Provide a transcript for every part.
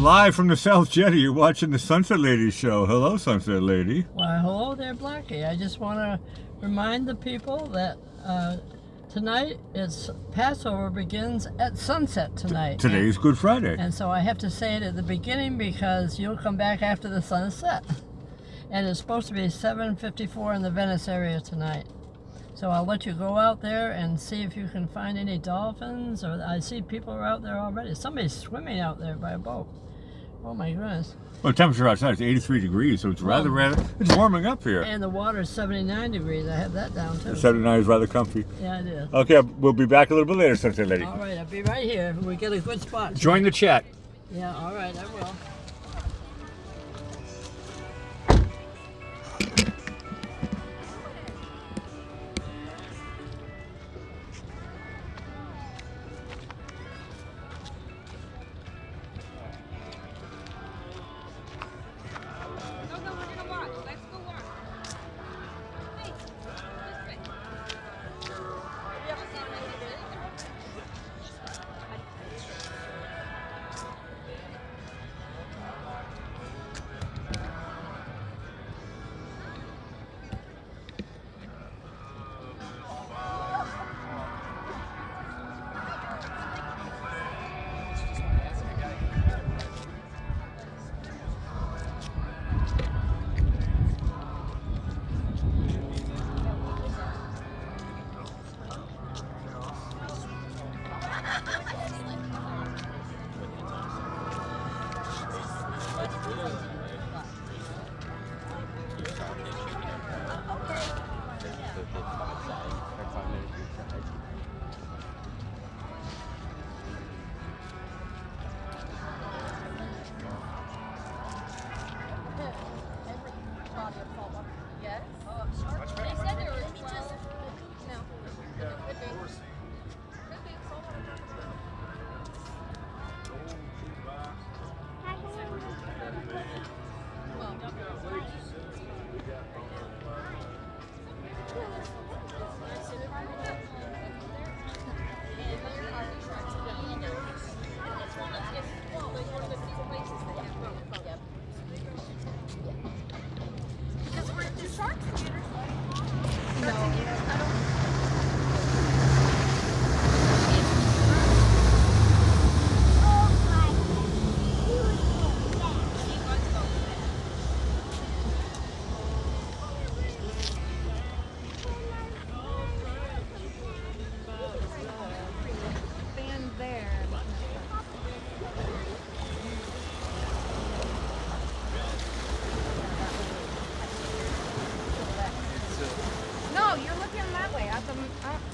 Live from the South Jetty, you're watching the Sunset Lady show. Hello, Sunset Lady. Why, hello there, Blackie. I just want to remind the people that tonight Passover begins at sunset tonight. Today's Good Friday. And so I have to say it at the beginning because you'll come back after the sun set. And it's supposed to be 7:54 in the Venice area tonight. So I'll let you go out there and see if you can find any dolphins. Or I see people are out there already. Somebody's swimming out there by a boat. Oh my goodness. Well, the temperature outside is 83 degrees, so it's rather, it's warming up here. And the water is 79 degrees. I have that down too. 79 is rather comfy. Yeah, it is. Okay, we'll be back a little bit later, Sunset Lady. All right, I'll be right here. We get a good spot. Join the chat. Yeah, all right, I will.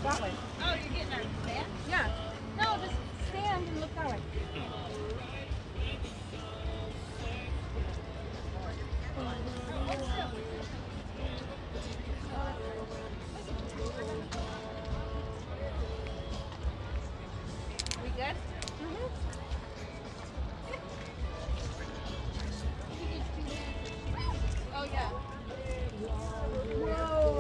That way. Oh, you're getting our stand? Yeah. No, just stand and look that way. We good? Mm-hmm. Oh, yeah. Whoa.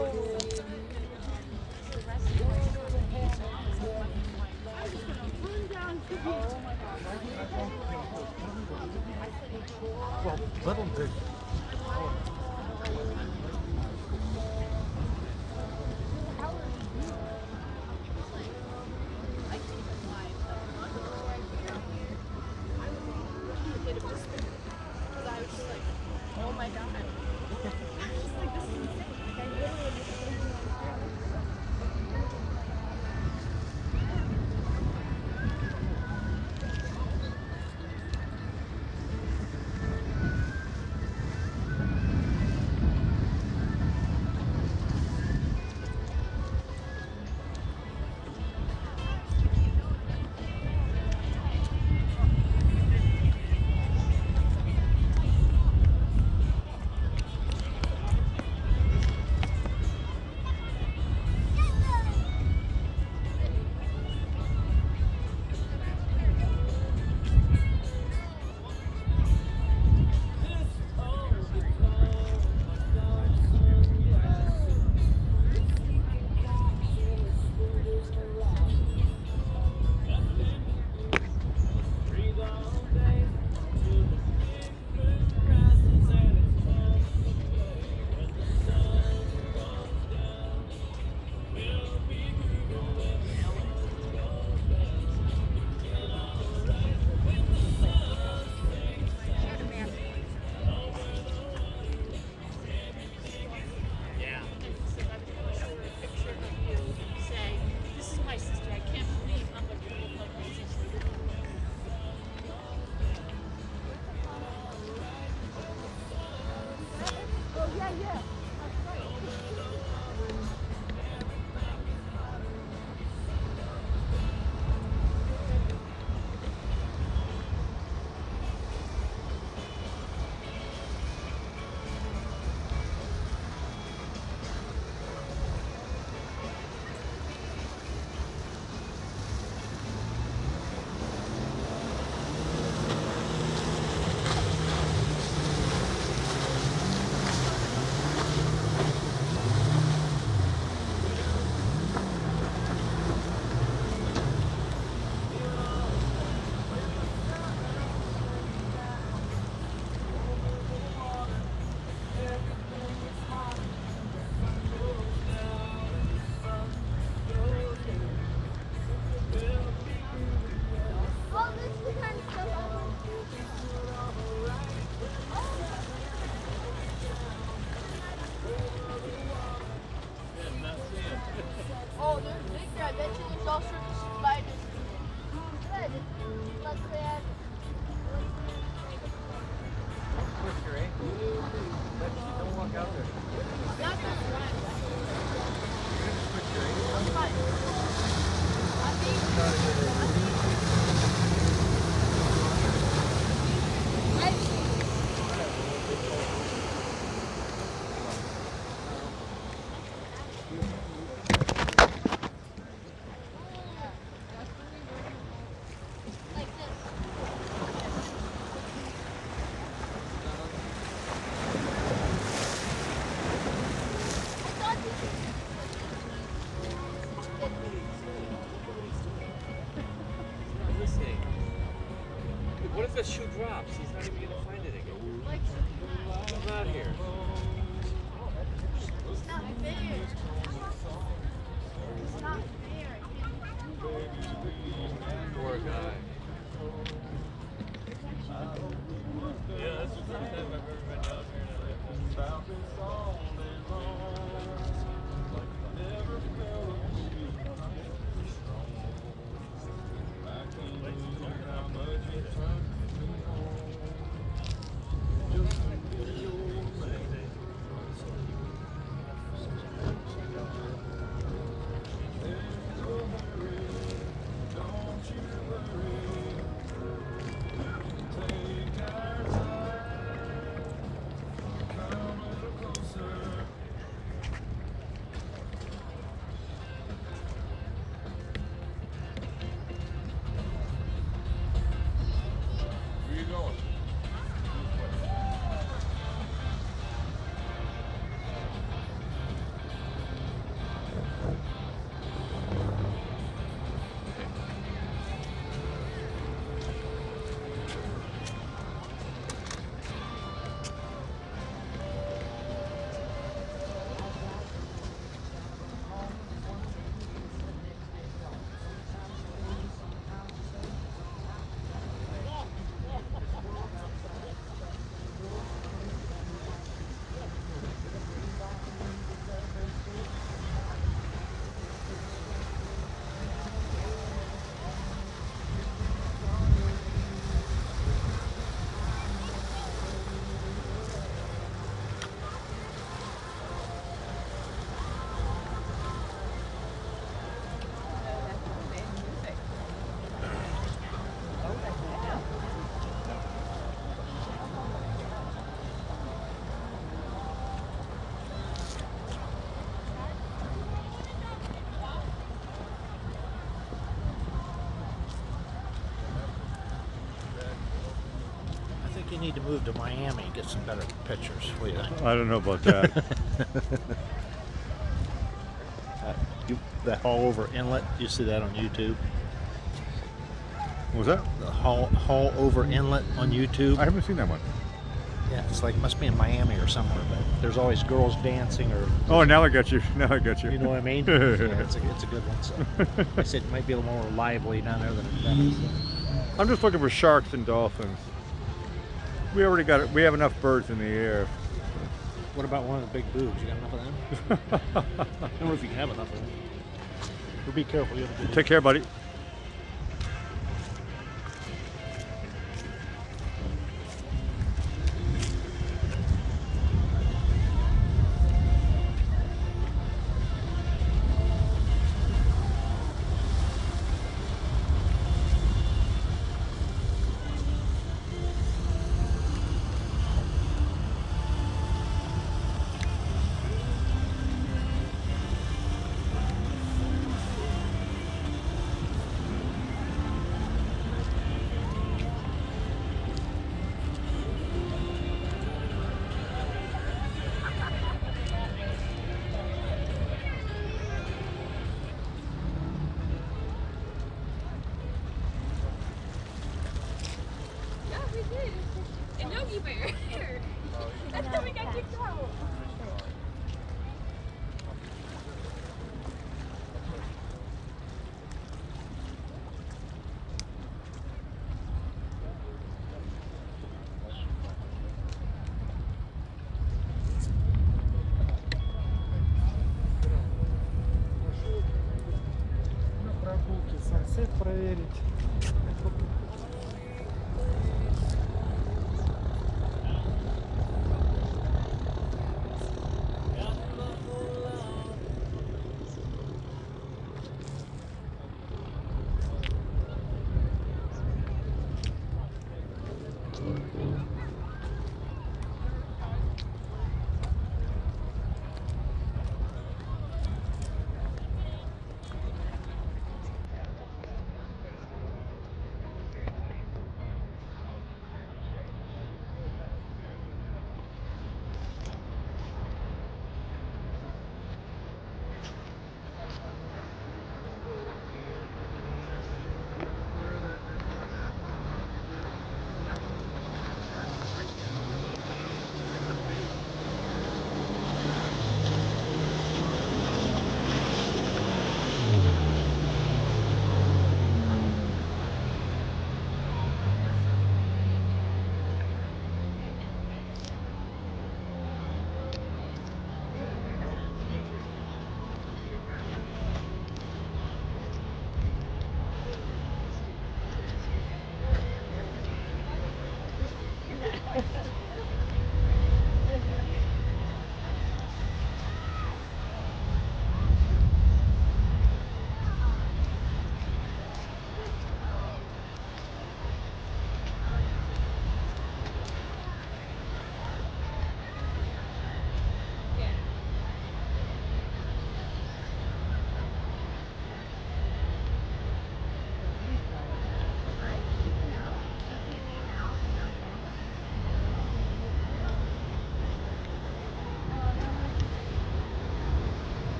Well, little bit. Oh my God. if a shoe drops, he's not even gonna find it again. Come out here. It's not fair. It's not fair. Poor guy. Yeah, that's the first time I've ever been down here. You need to move to Miami and get some better pictures. What do you think? I don't know about that. That Hall Over Inlet, you see that on YouTube? What was that? The Hall Over Inlet on YouTube. I haven't seen that one. Yeah, it's like must be in Miami or somewhere, but there's always girls dancing or. Oh, now I got you. Now I got you. You know what I mean? Yeah, it's a good one. So I said it might be a little more lively down there than Venice. I'm just looking for sharks and dolphins. We already got it. We have enough birds in the air. What about one of the big boobs? You got enough of them? I don't know if you can have enough of them. But be careful. You have to Take care, buddy. That's how we got kicked out. На прогулке сансет проверить.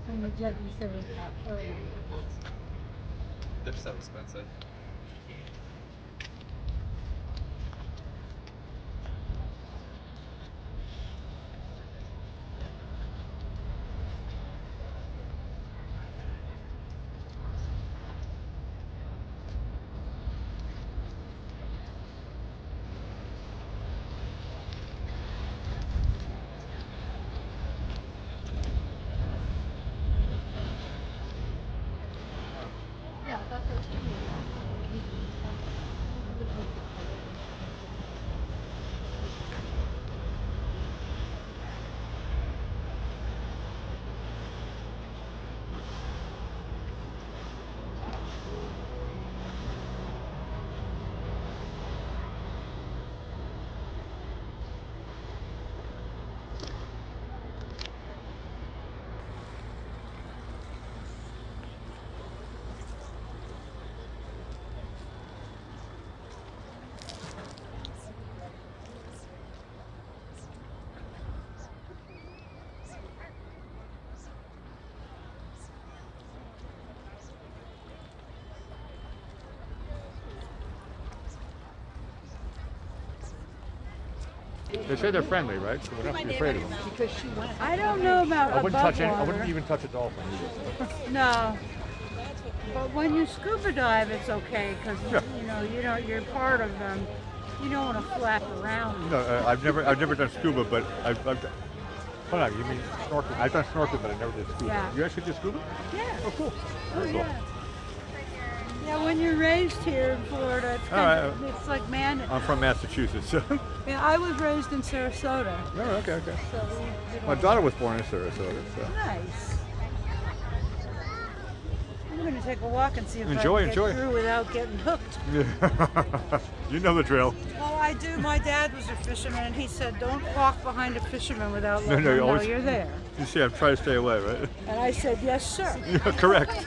And the Jetty said it earlier. They're so expensive. Yeah, that's what she did. They say they're friendly, right? So we don't have to be afraid of them. I don't know about I wouldn't above touch any. I water. wouldn't even touch a dolphin either. No. But when you scuba dive, it's okay because Yeah. you're part of them. You don't want to flap around. No, I've never done scuba, but I've done. Hold on, you mean snorkeling? I've done snorkeling, but I never did scuba. Yeah. You actually did scuba? Yeah. Oh, cool. Oh Very cool. yeah. Yeah, when you're raised here in Florida, it's it's like man. I'm from Massachusetts, so. Yeah, I was raised in Sarasota. Oh, okay, okay. So we My daughter was born in Sarasota, so. Nice. I'm going to take a walk and see if Enjoy, I can enjoy. get through without getting hooked. You know the drill. Well, I do. My dad was a fisherman, and he said, "Don't walk behind a fisherman without letting you him know always- you're there." You see, I'm trying to stay away, right? And I said, "Yes, sir." Yeah, correct.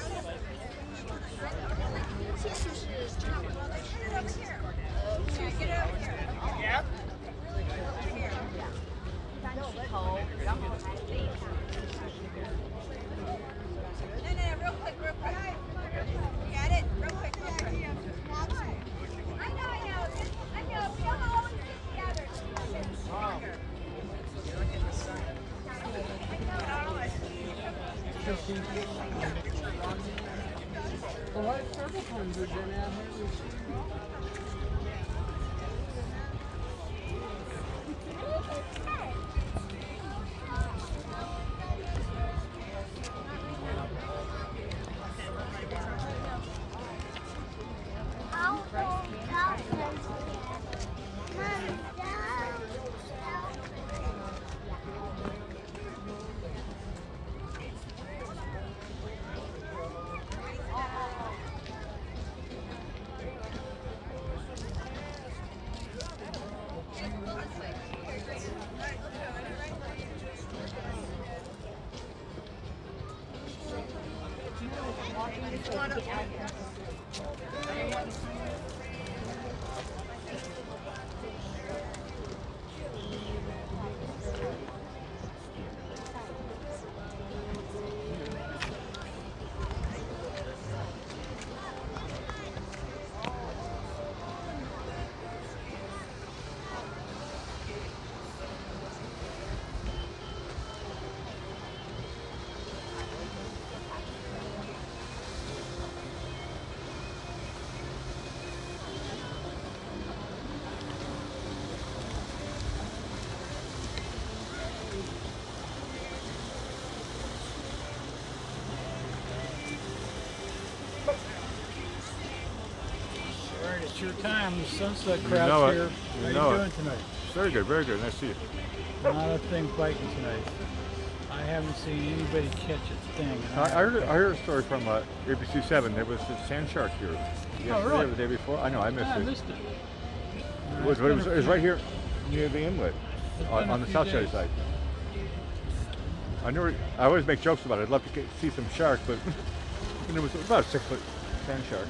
A lot of turtle ponds have been out here. All right, it's your time. The sunset You crowd's know it. here. You How know you it. doing tonight? Very good, very good. Nice to see you. Not a thing biting tonight. I haven't seen anybody catch a thing. I heard a story from ABC 7. There was a sand shark here yesterday really? or the day before. I know, I missed I it. missed it. It was right here near the inlet on the south side. I always make jokes about it. I'd love to see some shark, but and it was about a 6-foot sand shark.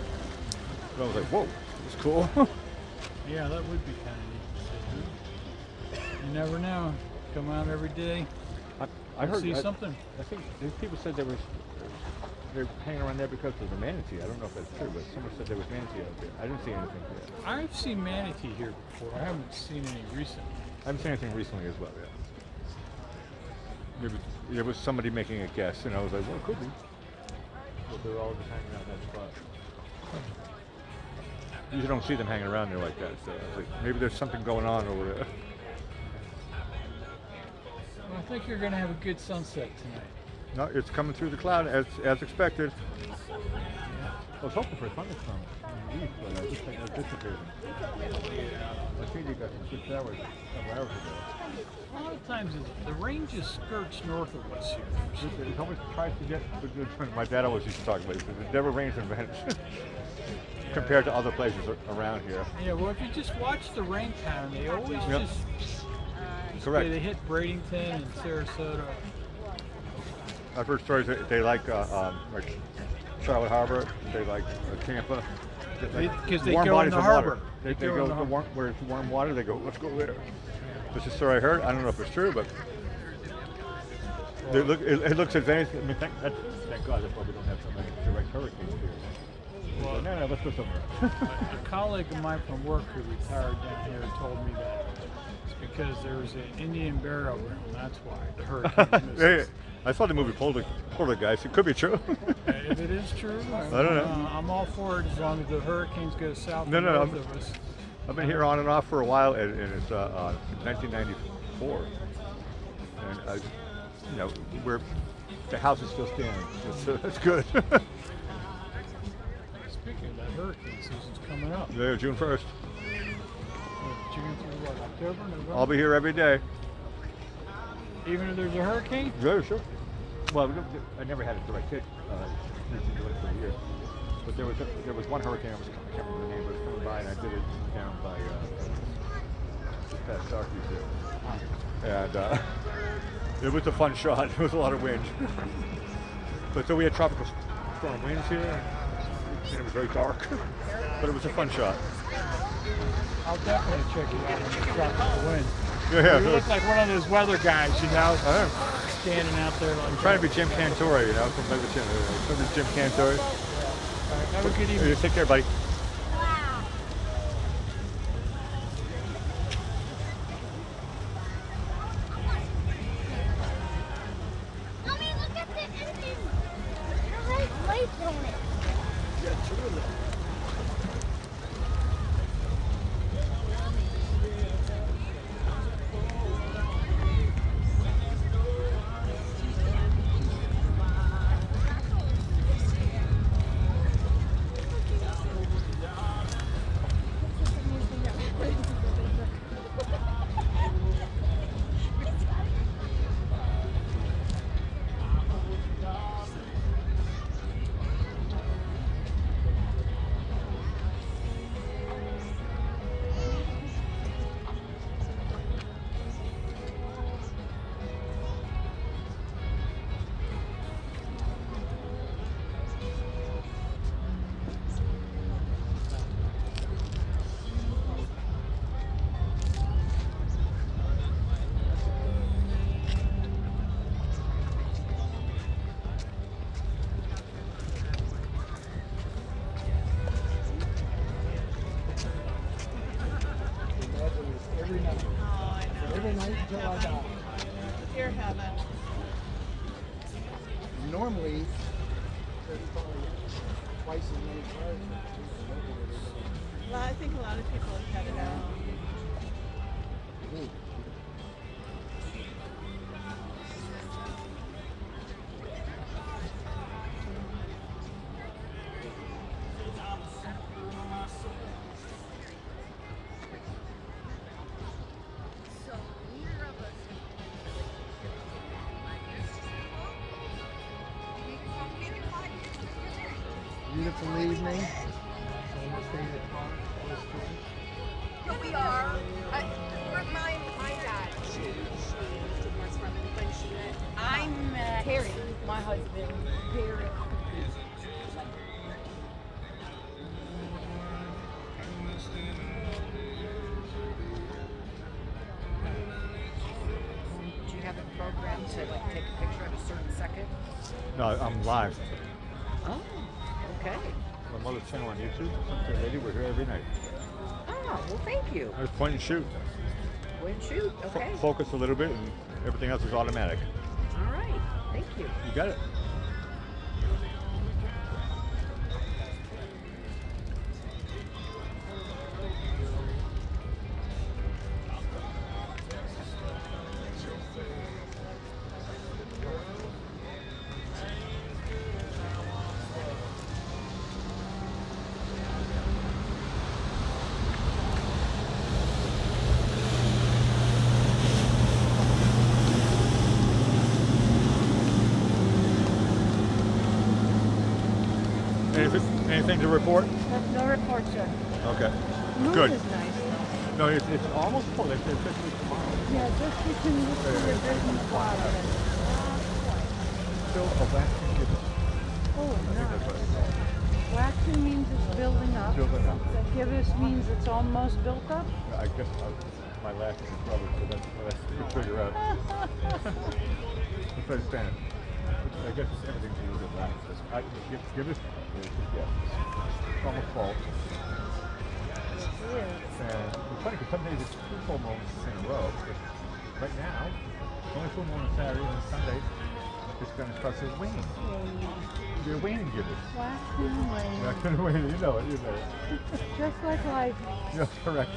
And I was like, whoa, it's cool. Yeah, that would be kind of neat to see. And never know. Come out every day. I heard. See something. I think these people said they're hanging around there because of the manatee. I don't know if that's true, but someone said there was manatee out there. I didn't see anything yet. I've seen manatee here before. I haven't seen any recently. I haven't seen anything recently as well. Yeah. Maybe there was somebody making a guess, and I was like, well, it could be. But they're all just hanging around that spot. You don't see them hanging around there like that. So I was like, maybe there's something going on over there. Well, I think you're going to have a good sunset tonight. No, it's coming through the cloud as expected. I was hoping for a thunderstorm in the east, but I just think it dissipated. I think you got some good showers several hours ago. A lot of times the rain just skirts north of us here. It always tries to get. My dad always used to talk about it. It never rains in Venice compared to other places around here. Yeah, well, if you just watch the rain pattern, they always just. Correct. They hit Bradenton and Sarasota. I've heard stories that they like Charlotte Harbor. They like Tampa. Because they warm go in bodies the of harbor. water. They go to where it's warm water. They go, let's go there. This is a story I heard. I don't know if it's true, but it looks at Venice. I mean, thank God that's why we don't have so many direct hurricanes here. Well, no, let's go somewhere. A colleague of mine from work who retired down here told me that it's because there was an Indian burial ground. That's why the hurricane missed. I saw the movie Poltergeist. It could be true. If it is true, I don't know. I'm all for it as long as the hurricanes go south No, and no, north of us. I've been here on and off for a while, and it's 1994, and the house is still standing. That's good. Speaking of that, hurricane season's coming up. Yeah, June 1st. June through what, October, November? I'll be here every day. Even if there's a hurricane? Yeah, sure. Well, I never had a direct hit for a year. But there was one hurricane, I can't remember the name, but it was coming by, and I did it down by just past Syracuse there. And it was a fun shot. It was a lot of wind. But so we had tropical storm winds here, and it was very dark. But it was a fun shot. I'll definitely check it out when it's tropical wind. Yeah, You look like one of those weather guys, you know, I am. standing out there like I'm trying to be Jim Cantore, you know, from Jim Cantore. Have a good evening. Take care, buddy. Mommy, look at the engine. The red lights on it. Yeah, two of them. Dear heaven. Normally, there's probably twice as many cars. Well, I think a lot of people have cut it out. Beautiful evening. Here we are. We're my dad. Divorced from him when she met. I met Harry, my husband. Harry. No, I'm live. Oh, okay. My mother's channel on YouTube. Some lady, we're here every night. Oh, well, thank you. I just point and shoot. Point and shoot, okay. Focus a little bit, and everything else is automatic. All right, thank you. You got it. Anything to report? No report, sir. Okay. Moon Good. is nice, though. No, it's almost full. It's officially tomorrow. Yeah, just between this and the business water. Still a waxing gibbon. Oh, I think that's no. what it's called. Waxing means it's building up. Building up. Gibbous means it's almost built up. I guess my last name is brother, so that's what I can figure out. That's what I'm saying. I guess it's everything to do with that. Give us, yes. It's almost full. And it's funny because some days it's 2 full moons in a row. But right now, only full moon on Saturday and Sunday. It's going to start to wane. You're waning gibbous. Waxing and waning. Waxing and waning, you know it, you know it. Just like life. Yes, correct.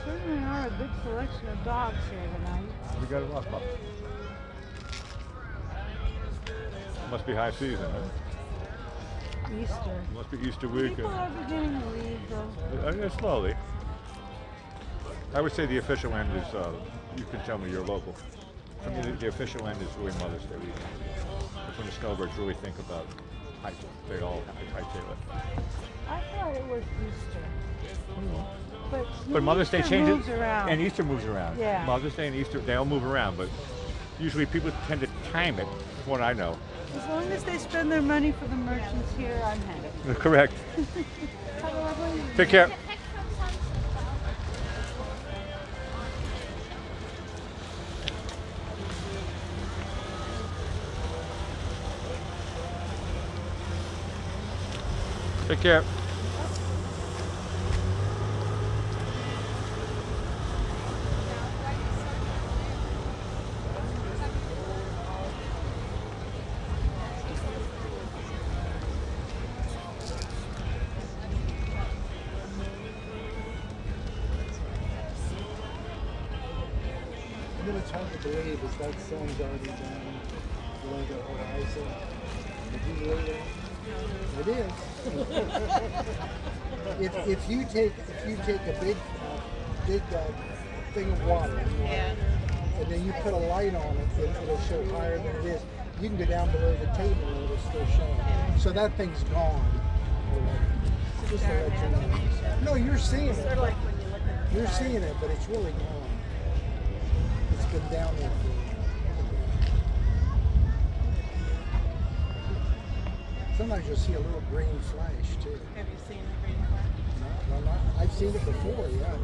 Certainly are a big selection of dogs here tonight. We got a lot of Must be high season, huh? Easter. Must be Easter weekend. People are beginning to leave, though. Slowly. I would say the official end is, you can tell me you're local. For me, the official end is really Mother's Day weekend. That's when the snowbirds really think about they all hightail it. I thought it was Easter. But Mother's Day Easter changes, moves around. and Easter moves around. Yeah. Mother's Day and Easter, they all move around, but usually people tend to time it, from what I know. As long as they spend their money for the merchants here, I'm happy. Correct. Have a lovely evening. Take care. Take care. You know, it's hard to believe is that sun's already down below the horizon. Did you believe that? It is. if you take a big thing of water and then you put a light on it, then it'll show higher than it is. You can go down below the table and it'll still show. So that thing's gone already. Just to let you know. No, you're seeing it. Sort of like when you look at the You're sky. seeing it, but it's really gone. It's been down there for. Sometimes you'll see a little green flash too. Have you seen the green flag? No, I've seen it before, yeah.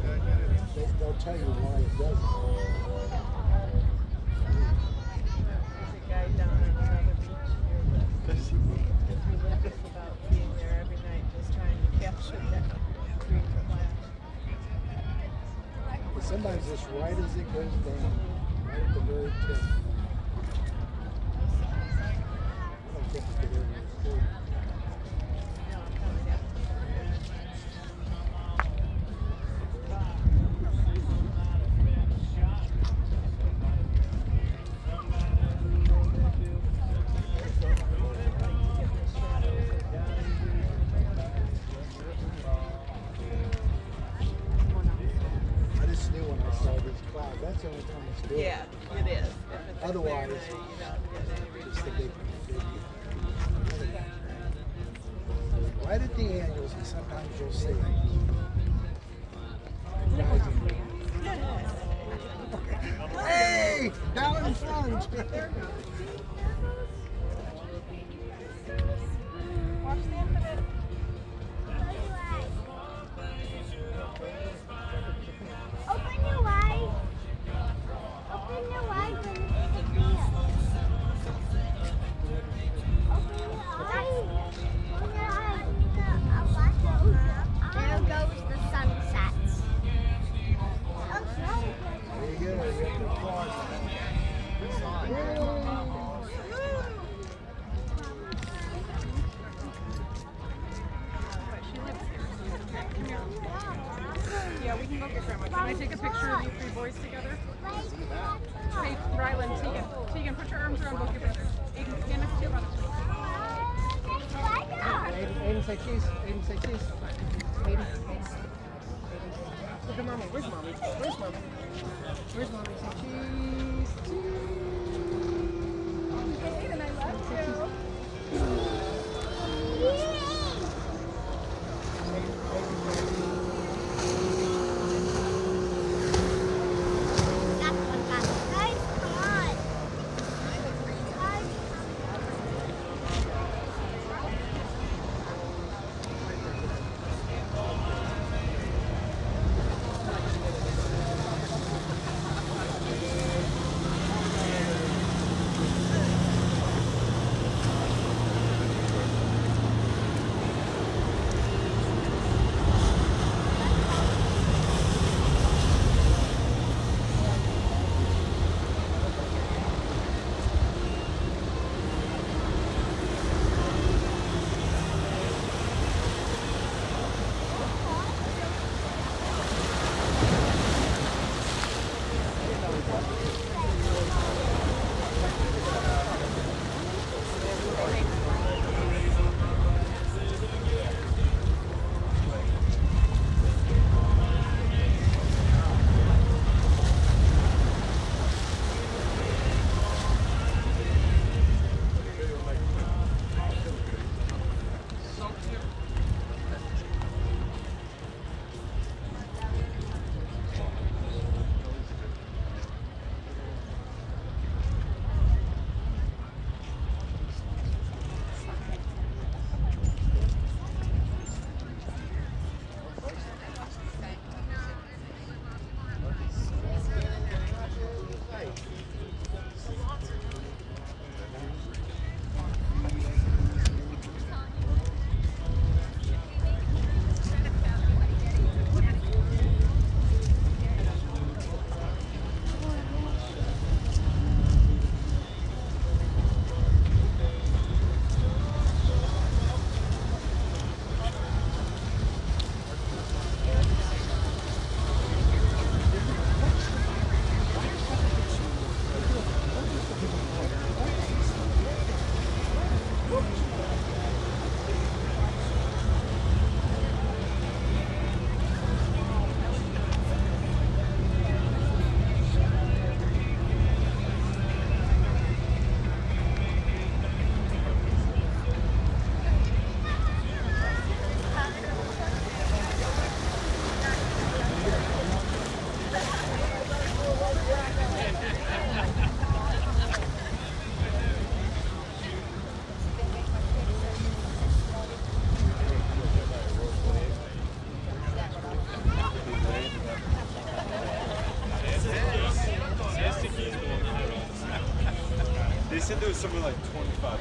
They'll tell you why it doesn't. There's a guy down on another beach here that's religious about being there every night, just trying to capture that green flash. But sometimes it's right as it goes down, right at the very tip. I don't think you could ever escape. I just knew when I saw these clouds. That's the only time it's good. Yeah, it is. If it's Otherwise, clear day, you don't get any just the reflection. big. Right at the angles, and sometimes you'll see. Hey, down in front. Watch the end of it. Open your eyes. Open your eyes and look at this. take a picture of you three boys together? Hey, Rylan, Tegan. Tegan, put your arms around both your brothers. Aiden, stand next to your brother. Aiden, say cheese. Aiden, say cheese. Aiden. Look at mommy. Where's mommy? Where's mommy? Where's mommy? Say cheese. Aiden, I love you. They said there was something like 25.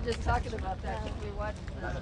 just talking about that because we watched the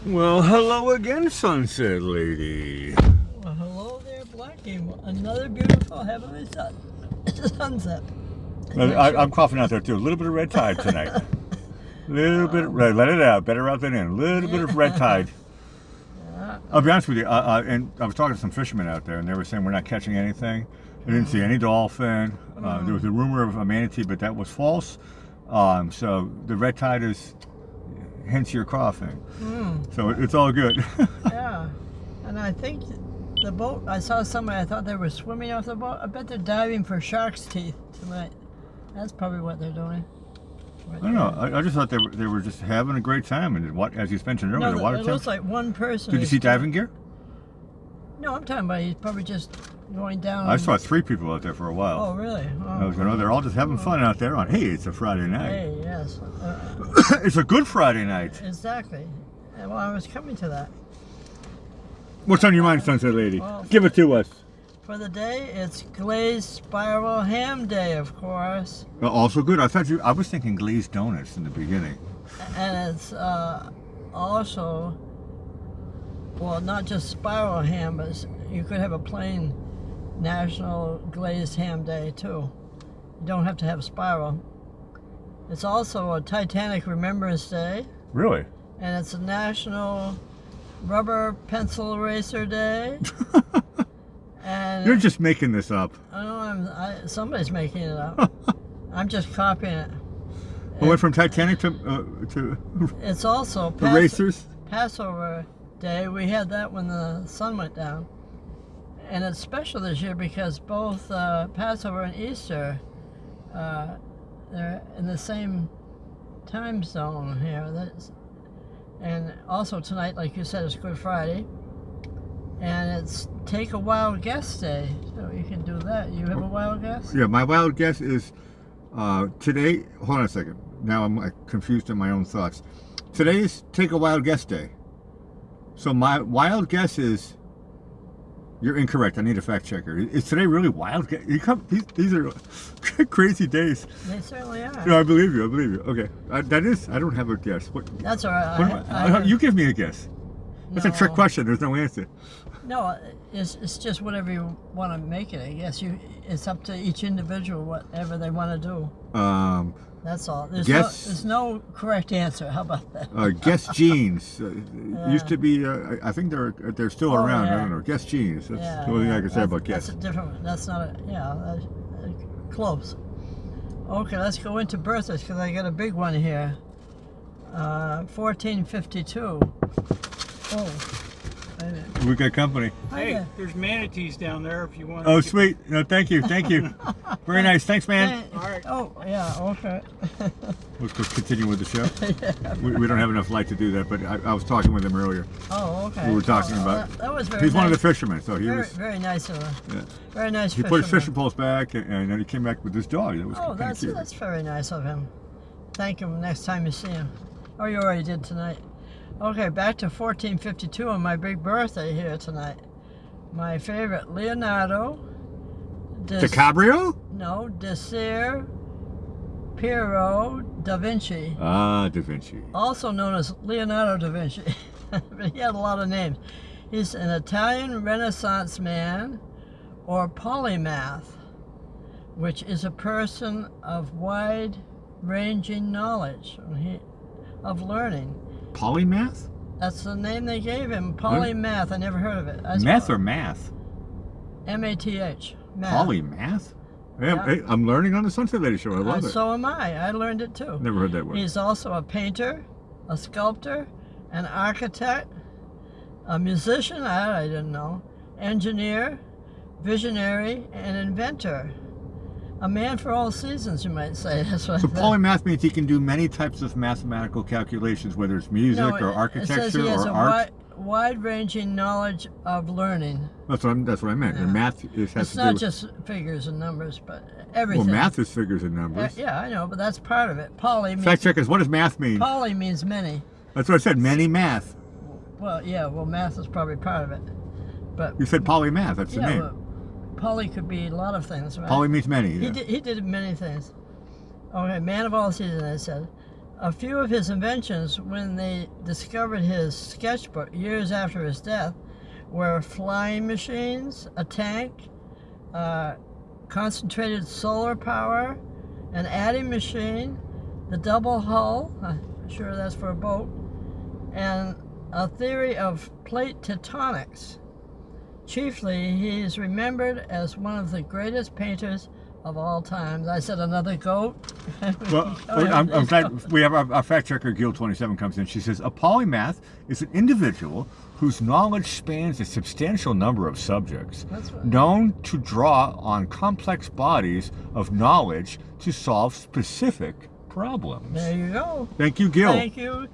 Well, hello again, Sunset Lady. Well, hello there, Blackie. Another beautiful heavenly sunset. I'm coughing out there too. A little bit of red tide tonight. A little bit of red. Let it out. Better out than in. A little bit of red tide. I'll be honest with you. And I was talking to some fishermen out there, and they were saying we're not catching anything. I didn't see any dolphin. There was a rumor of a manatee, but that was false. So the red tide is, hence your coughing. So it's all good. Yeah, and I think the boat, I saw somebody, I thought they were swimming off the boat. I bet they're diving for shark's teeth tonight. That's probably what they're doing. I don't know. I just thought they were just having a great time, and what, as you mentioned earlier, the water it looks like one person. Did you see diving gear? No, I'm talking about he's probably just going down. I saw 3 people out there for a while. Oh, really? I was going, they're all just having fun out there on, hey, it's a Friday night. Hey, yes. It's a good Friday night. Exactly. Well, I was coming to that. What's on your mind, Sunset Lady? Well, give it to us. For the day, it's glazed spiral ham day, of course. Also good. I was thinking glazed donuts in the beginning. And it's also, well, not just spiral ham, but you could have a plain National Glazed Ham Day too. You don't have to have spiral. It's also a Titanic Remembrance Day. Really? And it's a National Rubber Pencil Eraser Day. And you're just making this up. I know, somebody's making it up. I'm just copying it. We went from Titanic to it's also erasers. Passover Day. We had that when the sun went down. And it's special this year because both Passover and Easter, they're in the same time zone here. And also tonight, like you said, it's Good Friday. And it's Take a Wild Guess Day, so you can do that. You have a wild guess? Yeah, my wild guess is today. Hold on a second. Now I'm confused in my own thoughts. Today is Take a Wild Guess Day. So my wild guess is you're incorrect. I need a fact checker. Is today really wild? These are crazy days. They certainly are. No, I believe you. I believe you. Okay, that is. I don't have a guess. That's all right. You give me a guess. That's a trick question. There's no answer. No, it's just whatever you want to make it. I guess it's up to each individual whatever they want to do. That's all. There's no correct answer. How about that? Guess jeans used to be. I think they're still around. Yeah. I don't know. Guess jeans. That's the only thing I can say about guess. That's a different. That's not a. Close. Okay, let's go into birthdays because I got a big one here. 1452. Oh. We got company. Hey, there's manatees down there if you want. Oh, sweet. No, thank you. Thank you. Very nice. Thanks, man. All right. Oh, yeah, okay. Let's continue with the show. Yeah. We don't have enough light to do that, but I was talking with him earlier. Oh, okay. We were talking about. That was very He's nice. one of the fishermen, so he was. Very nice of him. Yeah. Very nice He put his fishing poles back, and then he came back with this dog. That was kind of cute. That's very nice of him. Thank him next time you see him. Oh, you already did tonight. Okay, back to 1452 on my big birthday here tonight. My favorite, Leonardo DiCaprio? No, Desir Piero da Vinci. Ah, Da Vinci. Also known as Leonardo da Vinci. He had a lot of names. He's an Italian Renaissance man or polymath, which is a person of wide-ranging knowledge, of learning. Polymath? That's the name they gave him. Polymath. I never heard of it. Meth or math? M-A-T-H. Math. Polymath? Yeah. Hey, I'm learning on the Sunset Lady Show. I love it. So am I. I learned it too. Never heard that word. He's also a painter, a sculptor, an architect, a musician, I didn't know, engineer, visionary, and inventor. A man for all seasons, you might say. That's what. So polymath means he can do many types of mathematical calculations, whether it's music or architecture it says he has or art. Wide-ranging knowledge of learning. That's what I meant. Yeah. And math has it's to do. It's not just figures and numbers, but everything. Well, math is figures and numbers. Yeah, I know, but that's part of it. Poly means. Fact checkers. What does math mean? Poly means many. That's what I said. Many math. Well, yeah. Well, math is probably part of it, but you said polymath. That's the name. Well, poly could be a lot of things, right? Poly means many. Yeah. He did many things. Okay, man of all seasons, I said. A few of his inventions, when they discovered his sketchbook years after his death, were flying machines, a tank, concentrated solar power, an adding machine, the double hull, I'm sure that's for a boat, and a theory of plate tectonics. Chiefly, he is remembered as one of the greatest painters of all times. I said another goat. Well, I'm glad we have our fact checker, Gil 27, comes in. She says, a polymath is an individual whose knowledge spans a substantial number of subjects, known to draw on complex bodies of knowledge to solve specific problems. There you go. Thank you, Gil. Thank you,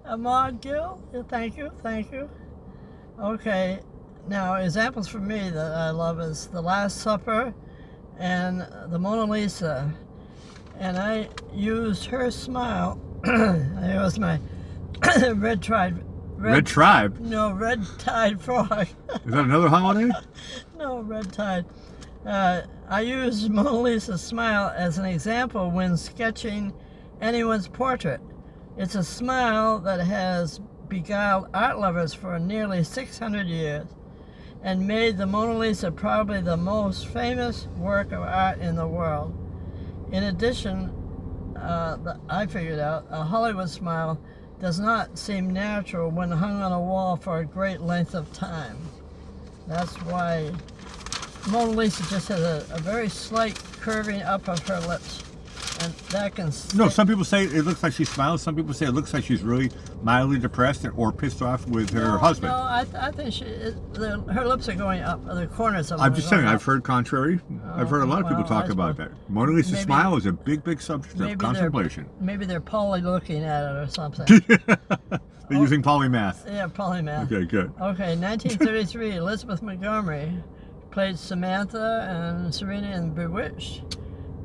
Ahmad Gil. Thank you, thank you. Okay, now examples for me that I love is The Last Supper and the Mona Lisa. And I used her smile. It was my red tide frog. Is that another holiday? No, red tide. I used Mona Lisa's smile as an example when sketching anyone's portrait. It's a smile that has beguiled art lovers for nearly 600 years and made the Mona Lisa probably the most famous work of art in the world. In addition, I figured out a Hollywood smile does not seem natural when hung on a wall for a great length of time. That's why Mona Lisa just has a very slight curving up of her lips, and that can No, some people say it looks like she smiles. Some people say it looks like she's really mildly depressed or pissed off with her husband. No, I think her lips are going up, the corners of them. I'm just saying, I've heard contrary. I've heard a lot of people talk about that. Mona Lisa's smile is a big, big subject of contemplation. Maybe they're poly looking at it or something. They're using polymath. Yeah, polymath. Okay, good. Okay, 1933, Elizabeth Montgomery played Samantha and Serena in Bewitched.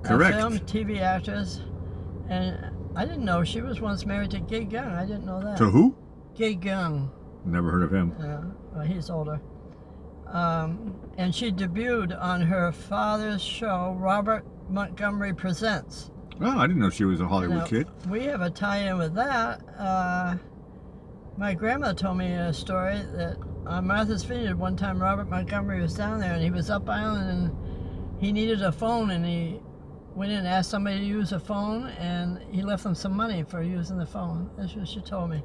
Correct. A film, TV actress, and I didn't know she was once married to Gig Young. I didn't know that. To who? Gig Young. Never heard of him. Yeah, well, he's older. And she debuted on her father's show, Robert Montgomery Presents. Oh, I didn't know she was a Hollywood kid. We have a tie-in with that. My grandmother told me a story that on Martha's Vineyard one time Robert Montgomery was down there and he was up island and he needed a phone and he went in and asked somebody to use a phone and he left them some money for using the phone. That's what she told me.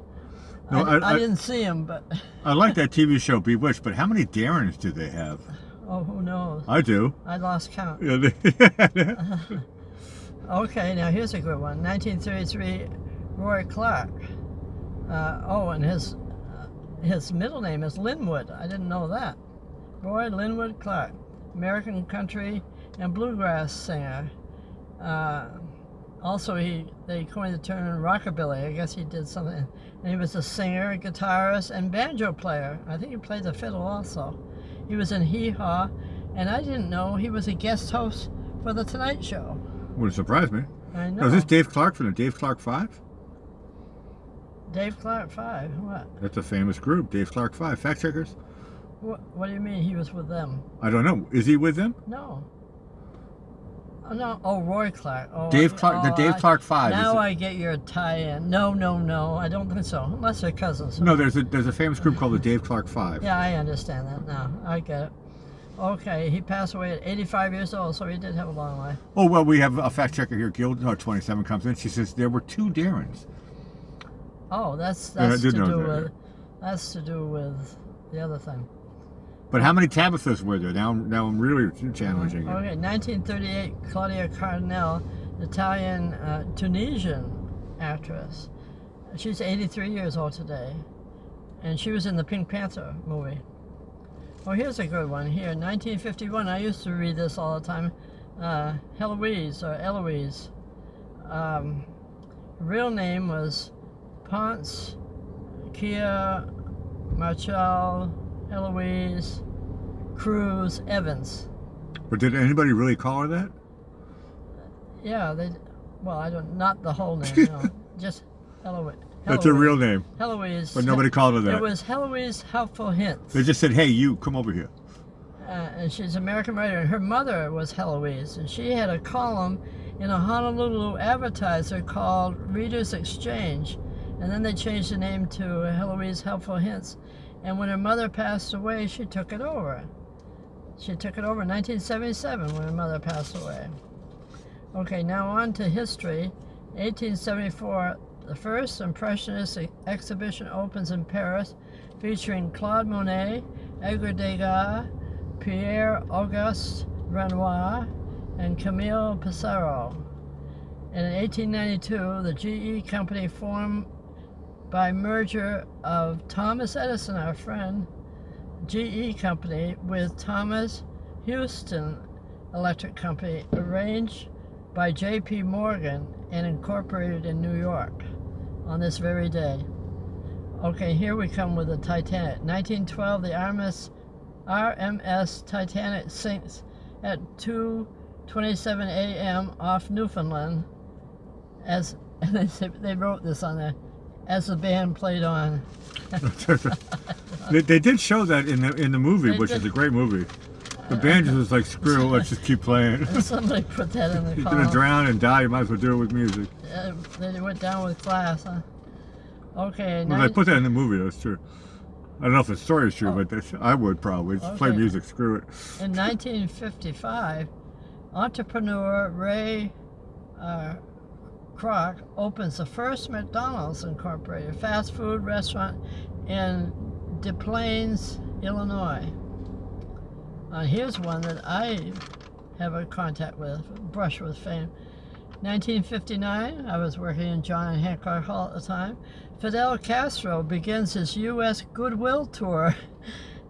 No, I didn't see him, but... I like that TV show Bewitched, but how many Darrens do they have? Oh, who knows? I do. I lost count. Okay, now here's a good one. 1933, Roy Clark. And his middle name is Linwood. I didn't know that. Roy Linwood Clark, American country and bluegrass singer. Also, they coined the term rockabilly. I guess he did something. And he was a singer, guitarist, and banjo player. I think he played the fiddle also. He was in Hee Haw, and I didn't know he was a guest host for The Tonight Show. Would surprise me. I know. Now, is this Dave Clark from the Dave Clark 5? Dave Clark 5? What? That's a famous group, Dave Clark 5. Fact checkers? What do you mean he was with them? I don't know. Is he with them? No. Oh, no. Oh, Roy Clark. Oh, Dave Clark. The Dave Clark 5. Now I get your tie-in. No. I don't think so. Unless they're cousins. No, there's a famous group called the Dave Clark 5. Yeah, I understand that now. I get it. Okay, he passed away at 85 years old, so he did have a long life. Oh, well, we have a fact checker here. Gil 27 comes in. She says there were 2 Darrens. Oh, that's to do with the other thing. But how many Tabithas were there? Now I'm really challenging you. Okay, 1938, Claudia Cardinale, Italian Tunisian actress. She's 83 years old today, and she was in the Pink Panther movie. Oh, here's a good one here. 1951, I used to read this all the time. Heloise, or Eloise. Real name was Ponce Kia Marchal Eloise Cruz Evans. But did anybody really call her that? Yeah, not the whole name, no. Just Eloise. That's her real name. Heloise. But nobody called her that. It was Heloise Helpful Hints. They just said, hey, you, come over here. And she's an American writer, and her mother was Heloise, and she had a column in a Honolulu advertiser called Reader's Exchange, and then they changed the name to Heloise Helpful Hints. And when her mother passed away, she took it over. She took it over in 1977 when her mother passed away. Okay, now on to history. 1874, the first Impressionist exhibition opens in Paris, featuring Claude Monet, Edgar Degas, Pierre-Auguste Renoir, and Camille Pissarro. And in 1892, the GE company formed by merger of Thomas Edison, our friend, GE company, with Thomas Houston Electric Company, arranged by J.P. Morgan and incorporated in New York on this very day. Okay, here we come with the Titanic. 1912, the RMS Titanic sinks at 2:27 a.m. off Newfoundland, as they wrote this on there, as the band played on. They did show that in the movie, which is a great movie. The band just was like, screw it, let's just keep playing. Somebody put that in the You're column. gonna drown and die, you might as well do it with music. They went down with class, huh? Okay. Well, they put that in the movie, that's true. I don't know if the story is true, but I would probably. Just play music, screw it. In 1955, entrepreneur Ray Kroc opens the first McDonald's Incorporated fast food restaurant in Des Plaines, Illinois. Here's one that I have a contact with, brush with fame. 1959, I was working in John Hancock Hall at the time. Fidel Castro begins his U.S. Goodwill Tour,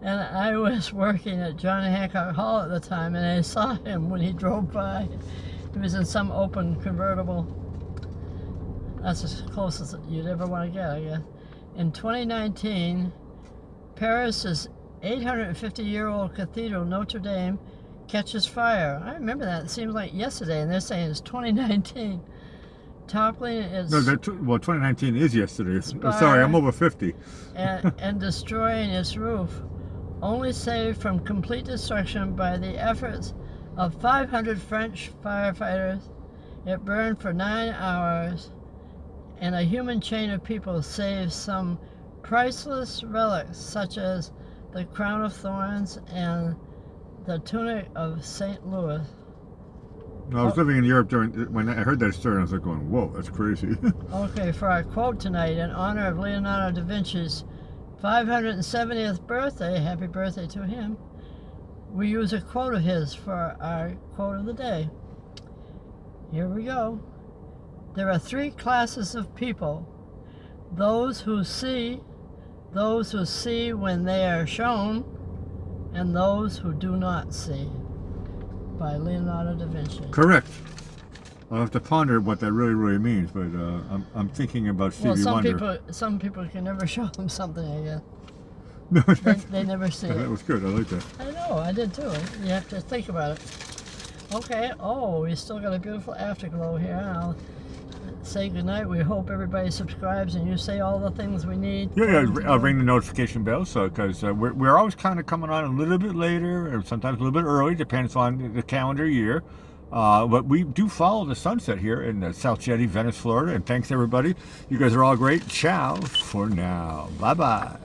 and I was working at John Hancock Hall at the time, and I saw him when he drove by. He was in some open convertible. That's as close as you'd ever want to get, I guess. In 2019, Paris's 850-year-old cathedral, Notre Dame, catches fire. I remember that. It seems like yesterday, and they're saying it's 2019. Toppling its... No, 2019 is yesterday. Sorry, I'm over 50. and destroying its roof. Only saved from complete destruction by the efforts of 500 French firefighters. It burned for 9 hours, and a human chain of people saved some priceless relics, such as the crown of thorns and the tunic of St. Louis. No, I was living in Europe when I heard that story, and I was like going, whoa, that's crazy. Okay, for our quote tonight, in honor of Leonardo da Vinci's 570th birthday, happy birthday to him, we use a quote of his for our quote of the day. Here we go. There are 3 classes of people: those who see when they are shown, and those who do not see. By Leonardo da Vinci. Correct. I'll have to ponder what that really means, but I'm thinking about Stevie Wonder. Some people can never show them something, I guess. No, they never see it. That was good. I like that. I know, I did too. You have to think about it. Okay, we still got a beautiful afterglow here. I'll say goodnight. We hope everybody subscribes and you say all the things we need. Yeah, I'll ring the notification bell, so because we're always kind of coming on a little bit later, or sometimes a little bit early, depends on the calendar year. But we do follow the sunset here in South Jetty, Venice, Florida. And thanks everybody. You guys are all great. Ciao for now. Bye-bye.